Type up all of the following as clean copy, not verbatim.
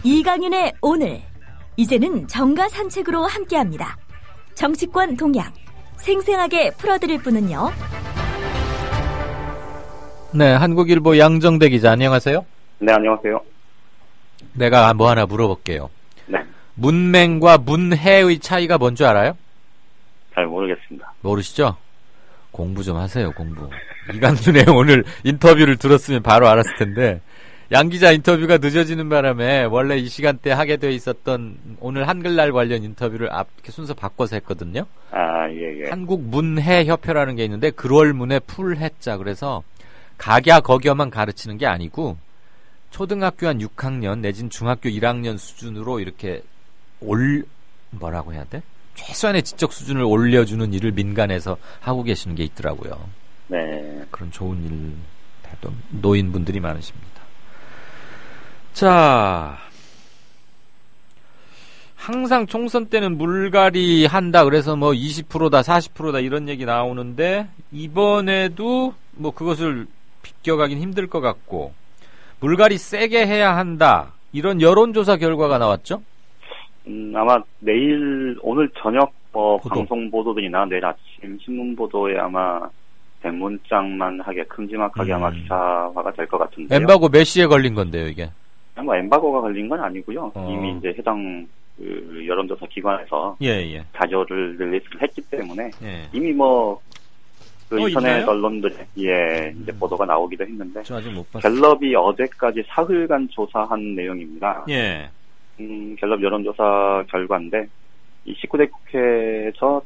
이강윤의 오늘, 이제는 정가 산책으로 함께합니다. 정치권 동향 생생하게 풀어드릴 분은요. 네, 한국일보 양정대 기자, 안녕하세요. 네, 안녕하세요. 내가 뭐 하나 물어볼게요. 네. 문맹과 문해의 차이가 뭔지 알아요? 잘 모르겠습니다. 모르시죠? 공부 좀 하세요, 공부. 이강윤의 오늘 인터뷰를 들었으면 바로 알았을 텐데, 양 기자 인터뷰가 늦어지는 바람에 원래 이 시간대 하게 돼 있었던 오늘 한글날 관련 인터뷰를 이렇게 순서 바꿔서 했거든요. 아, 예. 한국문해협회라는 게 있는데, 글월문해 풀해자. 그래서 각야거겨만 가르치는 게 아니고 초등학교 한 6학년 내진 중학교 1학년 수준으로 이렇게 뭐라고 해야 돼? 최소한의 지적 수준을 올려주는 일을 민간에서 하고 계시는 게 있더라고요. 네. 그런 좋은 일 하던 노인분들이 많으십니다. 자, 항상 총선 때는 물갈이 한다 그래서 뭐 20%다 40%다 이런 얘기 나오는데, 이번에도 뭐 그것을 비껴가긴 힘들 것 같고, 물갈이 세게 해야 한다 이런 여론조사 결과가 나왔죠? 아마 오늘 저녁 방송 보도들이나 내일 아침 신문 보도에 아마 대문짝만 하게 큼지막하게 아마 기사화가 될 것 같은데요. 엠바고 몇 시에 걸린 건데요, 이게? 아마 엠바고가 걸린 건 아니고요. 이미 이제 해당 여론조사 기관에서 자료를 릴리스를 했기 때문에 이미 인터넷 있나요? 언론들에 이제 보도가 나오기도 했는데, 저 아직 못 봤어요. 갤럽이 어제까지 사흘간 조사한 내용입니다. 갤럽 여론조사 결과인데, 이 19대 국회에서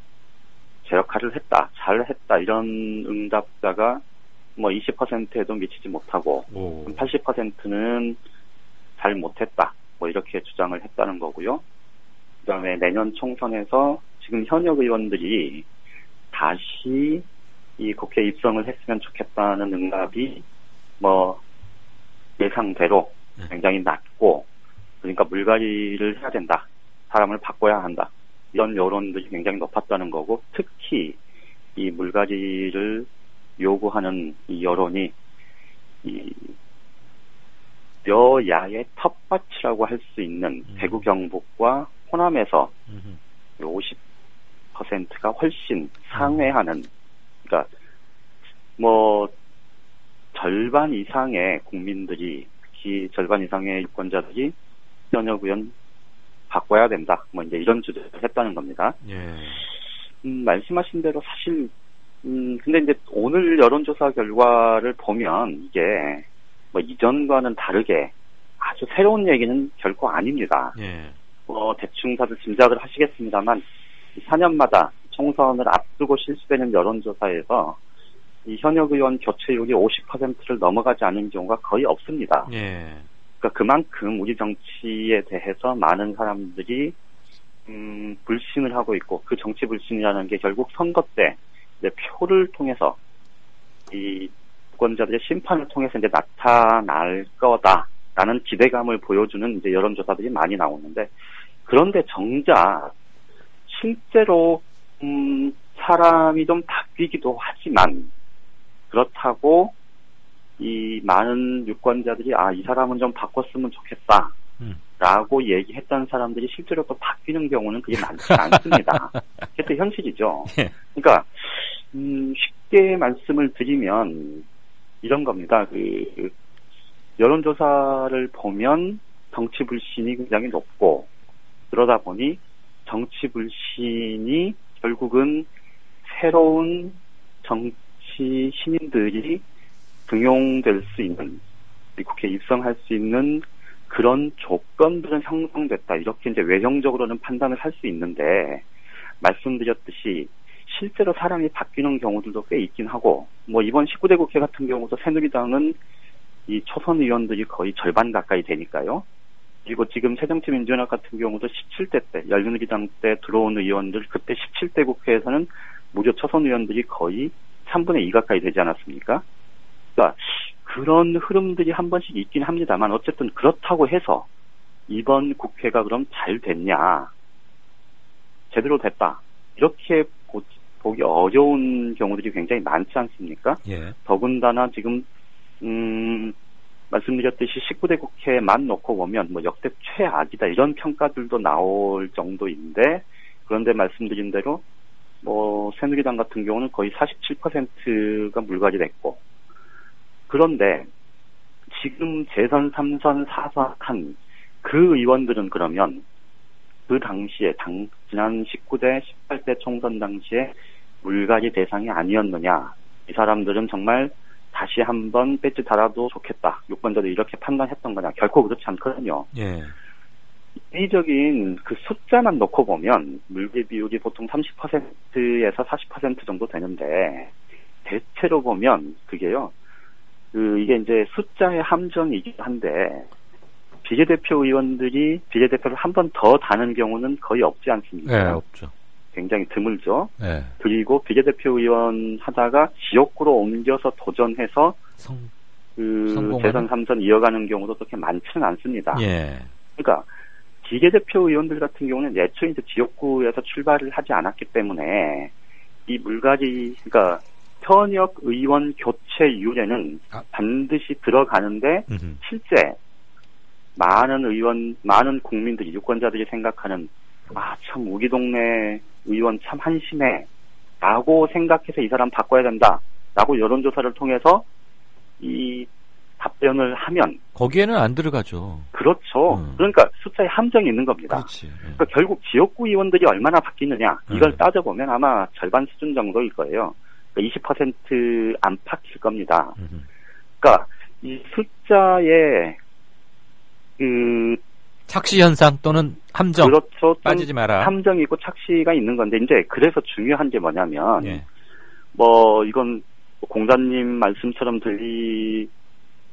제 역할을 했다, 잘했다 이런 응답자가 20%에도 미치지 못하고 80%는 잘 못했다 이렇게 주장을 했다는 거고요. 그다음에 내년 총선에서 지금 현역 의원들이 다시 이 국회 입성을 했으면 좋겠다는 응답이 예상대로 굉장히 낮고, 그러니까 물갈이를 해야 된다, 사람을 바꿔야 한다, 이런 여론들이 굉장히 높았다는 거고, 특히 이 물갈이를 요구하는 이 여론이 이 여야의 텃밭이라고 할 수 있는 대구 경북과 호남에서 50%가 훨씬 상회하는, 그러니까 절반 이상의 국민들이, 특히 절반 이상의 유권자들이 현역 의원 바꿔야 된다, 이제 이런 주장을 했다는 겁니다. 말씀하신 대로 사실 근데 이제 오늘 여론조사 결과를 보면 이게 이전과는 다르게 아주 새로운 얘기는 결코 아닙니다. 대충 다들 짐작을 하시겠습니다만, 4년마다 총선을 앞두고 실시되는 여론조사에서 이 현역 의원 교체율이 50%를 넘어가지 않은 경우가 거의 없습니다. 그러니까 그만큼 우리 정치에 대해서 많은 사람들이 불신을 하고 있고, 그 정치 불신이라는 게 결국 선거 때 이제 표를 통해서, 이 유권자들의 심판을 통해서 이제 나타날 거다라는 기대감을 보여주는 이제 여론조사들이 많이 나오는데, 그런데 정작 실제로 사람이 좀 바뀌기도 하지만, 그렇다고 이 많은 유권자들이 이 사람은 좀 바꿨으면 좋겠다 라고 얘기했던 사람들이 실제로 또 바뀌는 경우는 그게 많지 않습니다. 그게 또 현실이죠. 그러니까 쉽게 말씀을 드리면 이런 겁니다. 여론조사를 보면 정치 불신이 굉장히 높고, 그러다 보니 정치 불신이 결국은 새로운 정치 신인들이 등용될 수 있는, 국회에 입성할 수 있는 그런 조건들은 형성됐다, 이렇게 이제 외형적으로는 판단을 할 수 있는데, 말씀드렸듯이 실제로 사람이 바뀌는 경우들도 꽤 있긴 하고, 이번 19대 국회 같은 경우도 새누리당은 이 초선 의원들이 거의 절반 가까이 되니까요. 그리고 지금 새정치민주연합 같은 경우도 17대 때, 열린우리당 때 들어온 의원들, 그때 17대 국회에서는 무려 초선 의원들이 거의 3분의 2 가까이 되지 않았습니까? 그러니까 그런 흐름들이 한 번씩 있긴 합니다만, 어쨌든 그렇다고 해서 이번 국회가 그럼 잘 됐냐, 제대로 됐다, 이렇게 보기 어려운 경우들이 굉장히 많지 않습니까? 더군다나 지금 말씀드렸듯이 19대 국회만 놓고 보면 뭐 역대 최악이다 이런 평가들도 나올 정도인데 그런데 말씀드린 대로 뭐 새누리당 같은 경우는 거의 47%가 물갈이 됐고 그런데 지금 재선 3선 4선 한 그 의원들은 그러면 그 당시에 지난 19대 18대 총선 당시에 물갈이 대상이 아니었느냐 이 사람들은 정말 다시 한번 배지 달아도 좋겠다. 유권자들이 이렇게 판단했던 거냐. 결코 그렇지 않거든요. 예. 인위적인 그 숫자만 놓고 보면 물갈이 비율이 보통 30%에서 40% 정도 되는데 대체로 보면 그게요. 이게 이제 숫자의 함정이긴 한데 비례대표 의원들이 비례대표를 한 번 더 다는 경우는 거의 없지 않습니까? 네, 없죠. 굉장히 드물죠. 네. 그리고 비례대표 의원 하다가 지역구로 옮겨서 도전해서 재선 3선 이어가는 경우도 그렇게 많지는 않습니다. 예. 그러니까 비례대표 의원들 같은 경우는 애초에 이제 지역구에서 출발을 하지 않았기 때문에 이 물갈이 그러니까 현역 의원 교체율에는 반드시 들어가는데 실제 많은 국민들이 유권자들이 생각하는 참 우리 동네 의원 참 한심해 라고 생각해서 이 사람 바꿔야 된다 라고 여론조사를 통해서 이 답변을 하면 거기에는 안 들어가죠. 그렇죠. 그러니까 숫자에 함정이 있는 겁니다. 그렇지. 그러니까 결국 지역구 의원들이 얼마나 바뀌느냐 이걸 따져보면 아마 절반 수준 정도일 거예요. 그러니까 20% 안팎일 겁니다. 그러니까 이 숫자에 착시 현상 또는 함정. 그렇죠. 빠지지 마라. 함정이 있고 착시가 있는 건데 이제 그래서 중요한 게 뭐냐면 예. 뭐 이건 공자님 말씀처럼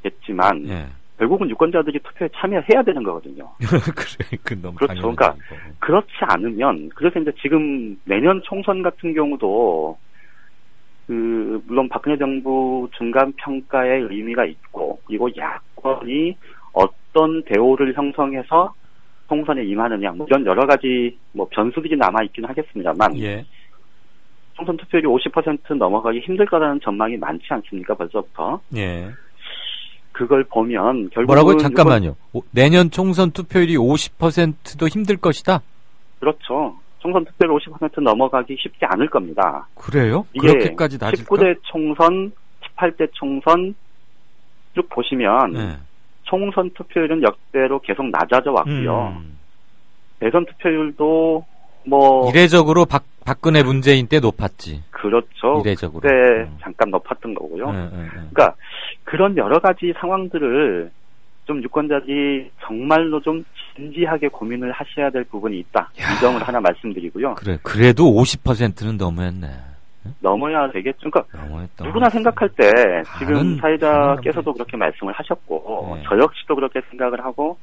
들리겠지만 예. 결국은 유권자들이 투표에 참여해야 되는 거거든요. 그래, 너무 그렇죠. 그러니까 그렇지 않으면 그래서 이제 지금 내년 총선 같은 경우도 물론 박근혜 정부 중간 평가의 의미가 있고 그리고 야권이 어떤 대오를 형성해서 총선에 임하느냐 뭐 이런 여러 가지 뭐 변수들이 남아 있긴 하겠습니다만 예. 총선 투표율이 50% 넘어가기 힘들 거라는 전망이 많지 않습니까 벌써부터? 예. 그걸 보면 결국 뭐라고요? 잠깐만요. 내년 총선 투표율이 50%도 힘들 것이다? 그렇죠. 총선 투표율 50% 넘어가기 쉽지 않을 겁니다. 그래요? 이게 그렇게까지 낮을까? 19대 총선, 18대 총선 쭉 보시면 예. 총선 투표율은 역대로 계속 낮아져 왔고요. 대선 투표율도 뭐 이례적으로 박근혜 문재인 때 높았지. 그렇죠. 이례적으로. 그때 잠깐 높았던 거고요. 그러니까 그런 여러 가지 상황들을 좀 유권자들이 정말로 좀 진지하게 고민을 하셔야 될 부분이 있다. 이 점을 하나 말씀드리고요. 그래도 50%는 너무했네. 넘어야 되겠죠. 그러니까 너무했다. 누구나 생각할 때 지금 사회자께서도 그렇게 말씀을 하셨고 저 역시도 그렇게 생각을 하고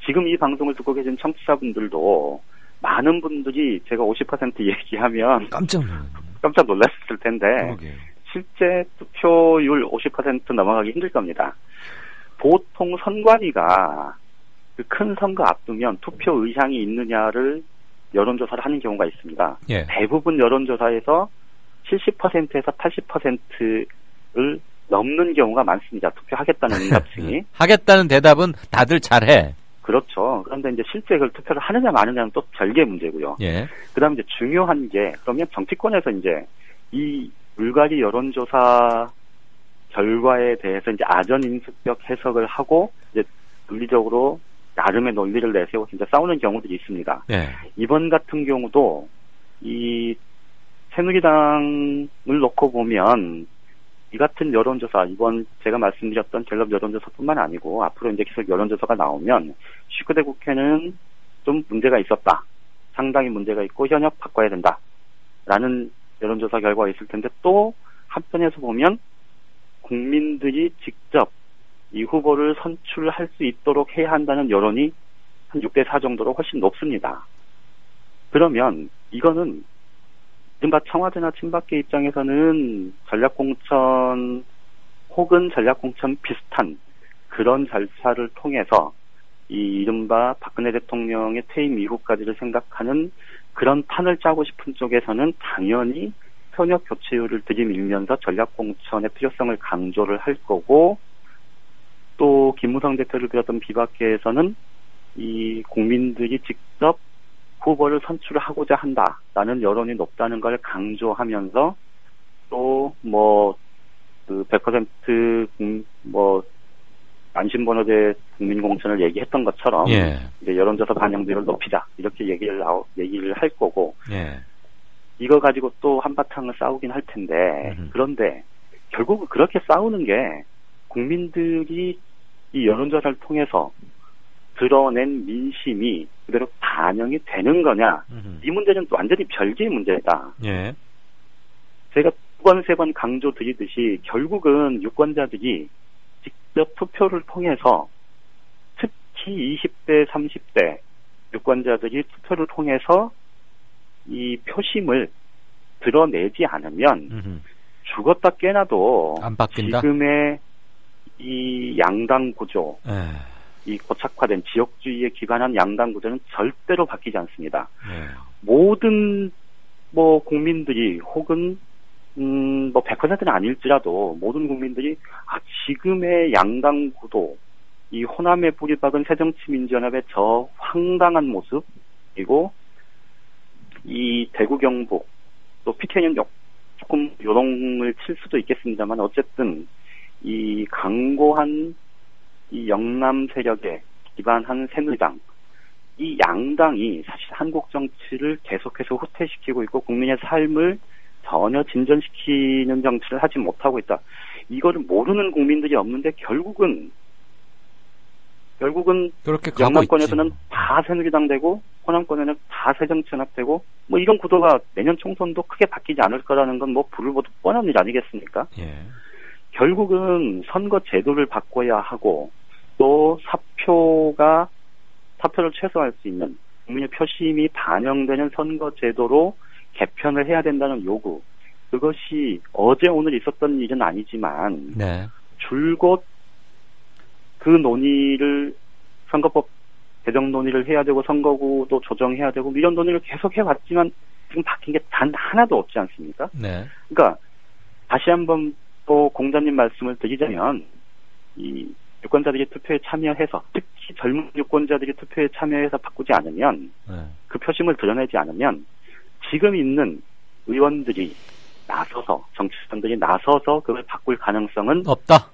지금 이 방송을 듣고 계신 청취자분들도 많은 분들이 제가 50% 얘기하면 깜짝 놀랐을 텐데 그러게요. 실제 투표율 50% 넘어가기 힘들 겁니다. 보통 선관위가 그 큰 선거 앞두면 투표 의향이 있느냐를 여론조사를 하는 경우가 있습니다. 예. 대부분 여론조사에서 70%에서 80%를 넘는 경우가 많습니다. 투표하겠다는 응답층이. 하겠다는 대답은 다들 잘해. 그렇죠. 그런데 이제 실제 그걸 투표를 하느냐 마느냐는 또 별개의 문제고요. 예. 그다음에 이제 중요한 게 그러면 정치권에서 이제 이 물갈이 여론조사 결과에 대해서 이제 아전인수적 해석을 하고 이제 논리적으로 나름의 논리를 내세워 진짜 싸우는 경우들이 있습니다. 예. 이번 같은 경우도 이 새누리당을 놓고 보면 이 같은 여론조사, 이번 제가 말씀드렸던 갤럽 여론조사뿐만 아니고 앞으로 이제 계속 여론조사가 나오면 19대 국회는 좀 문제가 있었다. 상당히 문제가 있고 현역 바꿔야 된다. 라는 여론조사 결과가 있을 텐데 또 한편에서 보면 국민들이 직접 이 후보를 선출할 수 있도록 해야 한다는 여론이 한 6대4 정도로 훨씬 높습니다. 그러면 이거는 이른바 청와대나 친박계 입장에서는 전략공천 혹은 전략공천 비슷한 그런 절차를 통해서 이 이른바 박근혜 대통령의 퇴임 이후까지를 생각하는 그런 판을 짜고 싶은 쪽에서는 당연히 현역 교체율을 들이밀면서 전략공천의 필요성을 강조를 할 거고 또 김무성 대표를 비롯한 비박계에서는 이 국민들이 직접 후보를 선출하고자 한다라는 여론이 높다는 걸 강조하면서 또 그 100% 안심번호제 국민공천을 얘기했던 것처럼 예. 이제 여론조사 반영률을 높이자 이렇게 얘기를 할 거고 예. 이거 가지고 또 한바탕을 싸우긴 할 텐데 그런데 결국 그렇게 싸우는 게 국민들이 이 여론조사를 통해서 드러낸 민심이 그대로 반영이 되는 거냐 이 문제는 또 완전히 별개의 문제다. 예. 제가 두 번, 세 번 강조드리듯이 결국은 유권자들이 직접 투표를 통해서 특히 20대, 30대 유권자들이 투표를 통해서 이 표심을 드러내지 않으면 죽었다 깨나도 안 바뀐다? 지금의 이 양당 구조, 이 고착화된 지역주의에 기반한 양당 구조는 절대로 바뀌지 않습니다. 모든 국민들이 혹은 100%는 아닐지라도 모든 국민들이 지금의 양당 구도, 이 호남에 뿌리 박은 새정치민주연합의 저 황당한 모습, 그리고 이 대구 경북, 또 PK는 조금 요동을 칠 수도 있겠습니다만 어쨌든 이 강고한 이 영남 세력에 기반한 새누리당, 이 양당이 사실 한국 정치를 계속해서 후퇴시키고 있고 국민의 삶을 전혀 진전시키는 정치를 하지 못하고 있다. 이거를 모르는 국민들이 없는데 결국은 영남권에서는 다 새누리당 되고 호남권에는 다 새정치연합 되고 이런 구도가 내년 총선도 크게 바뀌지 않을 거라는 건 불을 보듯 뻔한 일 아니겠습니까? 예. 결국은 선거 제도를 바꿔야 하고 또 사표를 최소화할 수 있는 국민의 표심이 반영되는 선거 제도로 개편을 해야 된다는 요구. 그것이 어제 오늘 있었던 일은 아니지만 줄곧 그 논의를 선거법 개정 논의를 해야 되고 선거구도 조정해야 되고 이런 논의를 계속 해왔지만 지금 바뀐 게 단 하나도 없지 않습니까? 그러니까 다시 한번 또 공자님 말씀을 드리자면 이 유권자들이 투표에 참여해서 특히 젊은 유권자들이 투표에 참여해서 바꾸지 않으면 그 표심을 드러내지 않으면 지금 있는 의원들이 나서서 정치인들이 나서서 그걸 바꿀 가능성은 없다.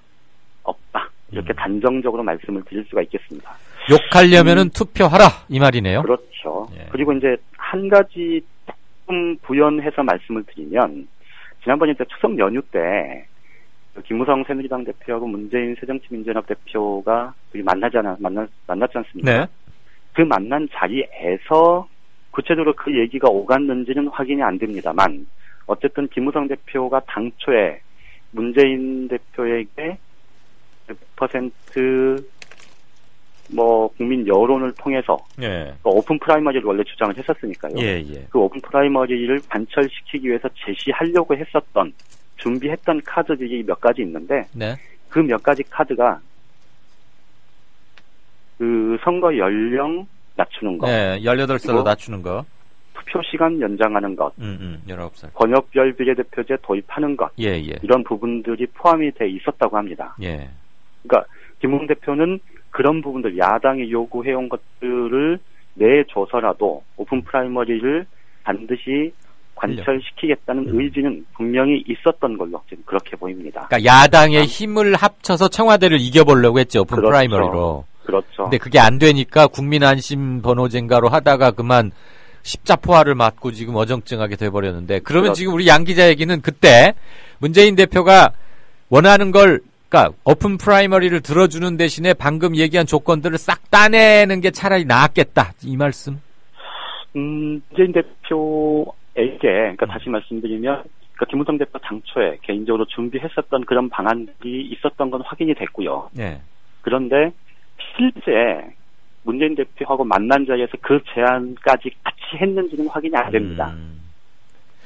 이렇게 단정적으로 말씀을 드릴 수가 있겠습니다. 욕하려면은 투표하라 이 말이네요. 그렇죠. 예. 그리고 이제 한 가지 조금 부연해서 말씀을 드리면 지난번에 이제 추석 연휴 때 김무성 새누리당 대표하고 문재인 새정치민주연합 대표가 만났지 않습니까? 그 만난 자리에서 구체적으로 그 얘기가 오갔는지는 확인이 안 됩니다만 어쨌든 김무성 대표가 당초에 문재인 대표에게 100% 국민 여론을 통해서 오픈 프라이머리를 원래 주장을 했었으니까요. 그 오픈 프라이머리를 관철시키기 위해서 제시하려고 준비했던 카드들이 몇 가지 있는데 그 몇 가지 카드가 그 선거 연령 낮추는 거, 18살로 낮추는 거, 투표 시간 연장하는 것, 19살, 권역별 비례대표제 도입하는 것, 이런 부분들이 포함이 돼 있었다고 합니다. 그러니까 김웅 대표는 그런 부분들, 야당이 요구해온 것들을 내줘서라도 오픈 프라이머리를 반드시 관철시키겠다는 의지는 분명히 있었던 걸로 지금 그렇게 보입니다. 그러니까 야당의 힘을 합쳐서 청와대를 이겨보려고 했죠. 오픈 프라이머리로. 그렇죠. 근데 그게 안 되니까 국민안심번호제인가로 하다가 그만 십자포화를 맞고 지금 어정쩡하게 돼버렸는데 그러면 지금 우리 양 기자 얘기는 그때 문재인 대표가 원하는 걸 그러니까 오픈 프라이머리를 들어주는 대신에 방금 얘기한 조건들을 싹 따내는 게 차라리 나았겠다. 이 말씀? 문재인 대표에게 그러니까 다시 말씀드리면 김무성 대표 당초에 개인적으로 준비했었던 그런 방안들이 있었던 건 확인이 됐고요. 그런데 실제 문재인 대표하고 만난 자리에서 그 제안까지 같이 했는지는 확인이 안 됩니다.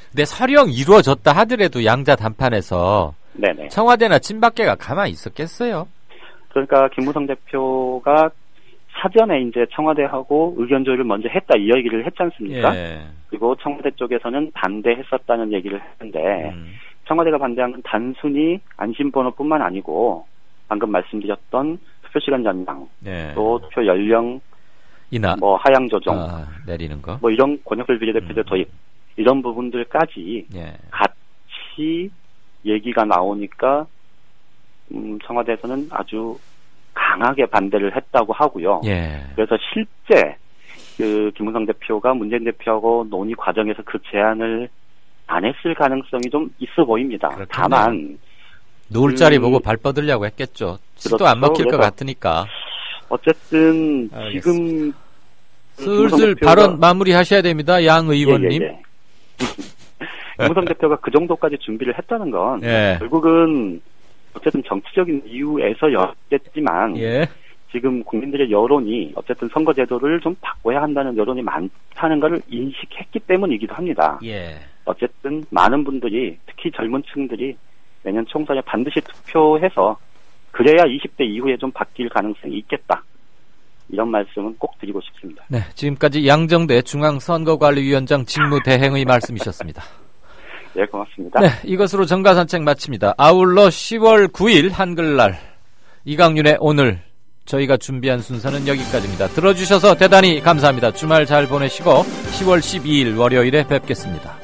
근데 설령 이루어졌다 하더라도 양자 담판에서 청와대나 친박계가 가만히 있었겠어요? 그러니까 김무성 대표가 사전에 이제 청와대하고 의견 조율을 먼저 했다 이 얘기를 했지 않습니까? 그리고 청와대 쪽에서는 반대했었다는 얘기를 했는데 청와대가 반대한 건 단순히 안심번호뿐만 아니고 방금 말씀드렸던 투표시간 연장, 네. 또 투표 연령 인하, 뭐 하향 조정, 내리는 거, 뭐 이런 권역별 비례대표제 도입 이런 부분들까지 예. 같이 얘기가 나오니까 청와대에서는 아주 강하게 반대를 했다고 하고요. 예. 그래서 실제 그 김무성 대표가 문재인 대표하고 논의 과정에서 그 제안을 안 했을 가능성이 좀 있어 보입니다. 그렇겠네요. 다만 놓을 자리 보고 발 뻗으려고 했겠죠. 수도 안 먹힐 것 같으니까. 어쨌든 알겠습니다. 지금 슬슬 발언 마무리하셔야 됩니다. 양 의원님. 예. 김무성 대표가 그 정도까지 준비를 했다는 건 예. 결국은 어쨌든 정치적인 이유에서였겠지만 예. 지금 국민들의 여론이 어쨌든 선거제도를 좀 바꿔야 한다는 여론이 많다는 것을 인식했기 때문이기도 합니다. 예. 어쨌든 많은 분들이 특히 젊은 층들이 내년 총선에 반드시 투표해서 그래야 20대 이후에 좀 바뀔 가능성이 있겠다. 이런 말씀은 꼭 드리고 싶습니다. 네, 지금까지 양정대 중앙선거관리위원장 직무대행의 말씀이셨습니다. 네, 고맙습니다. 네, 이것으로 정가산책 마칩니다. 아울러 10월 9일 한글날 이강윤의 오늘 저희가 준비한 순서는 여기까지입니다. 들어주셔서 대단히 감사합니다. 주말 잘 보내시고 10월 12일 월요일에 뵙겠습니다.